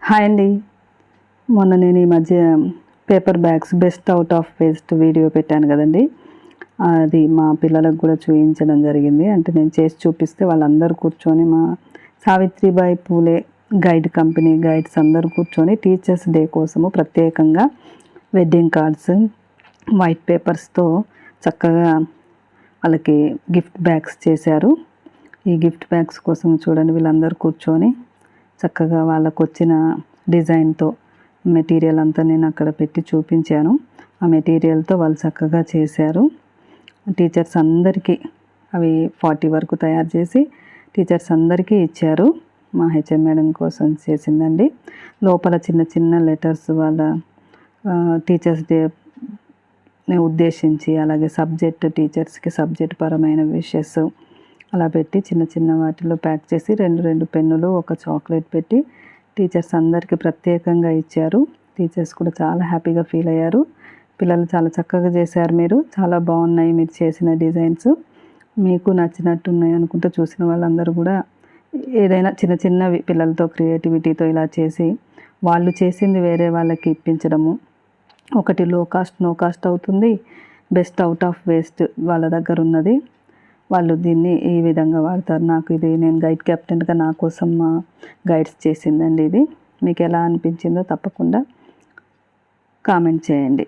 Hi అండి. మొన్న నేను ఈ మధ్య paper bags best out of waste video పెట్టాను కదండి. అది మా పిల్లలకు కూడా చూపించడం జరిగింది. అంటే నేను చేసి చూపిస్తే వాళ్ళందరూ కూర్చొని మా Savitribai Phule guide company guides అందరూ కూర్చొని టీచర్స్ డే కోసము ప్రత్యేకంగా వెడ్డింగ్ కార్డ్స్ వైట్ పేపర్స్తో చక్కగా వాళ్ళకి గిఫ్ట్ బ్యాగ్స్ చేశారు. ఈ గిఫ్ట్ బ్యాగ్స్ కోసం చూడండి, వీళ్ళందరూ కూర్చొని చక్కగా వాళ్ళకు వచ్చిన డిజైన్తో మెటీరియల్ అంతా నేను అక్కడ పెట్టి చూపించాను. ఆ మెటీరియల్తో వాళ్ళు చక్కగా చేశారు. టీచర్స్ అందరికీ అవి 40 వరకు తయారు చేసి టీచర్స్ అందరికీ ఇచ్చారు. మా హెచ్ఎం మేడం కోసం చేసిందండి. లోపల చిన్న చిన్న లెటర్స్ వాళ్ళ టీచర్స్ డేని ఉద్దేశించి, అలాగే టీచర్స్కి సబ్జెక్ట్ పరమైన విషెస్ అలా పెట్టి చిన్న చిన్న వాటిలో ప్యాక్ చేసి 2 పెన్నులు, ఒక చాక్లెట్ పెట్టి టీచర్స్ అందరికీ ప్రత్యేకంగా ఇచ్చారు. టీచర్స్ కూడా చాలా హ్యాపీగా ఫీల్ అయ్యారు. పిల్లలు చాలా చక్కగా చేశారు, మీరు చాలా బాగున్నాయి మీరు చేసిన డిజైన్స్, మీకు నచ్చినట్టున్నాయి అనుకుంటూ చూసిన వాళ్ళందరూ కూడా ఏదైనా చిన్న చిన్నవి పిల్లలతో క్రియేటివిటీతో ఇలా చేసి వాళ్ళు చేసింది వేరే వాళ్ళకి ఇప్పించడము. ఒకటి లో కాస్ట్ నో కాస్ట్ అవుతుంది. బెస్ట్ అవుట్ ఆఫ్ వేస్ట్ వాళ్ళ దగ్గర ఉన్నది, వాళ్ళు దీన్ని ఈ విధంగా వాడతారు. నాకు ఇది నేను గైడ్ కెప్టెన్గా నా కోసం మా గైడ్స్ చేసిందండి. ఇది మీకు ఎలా అనిపించిందో తప్పకుండా కామెంట్ చేయండి.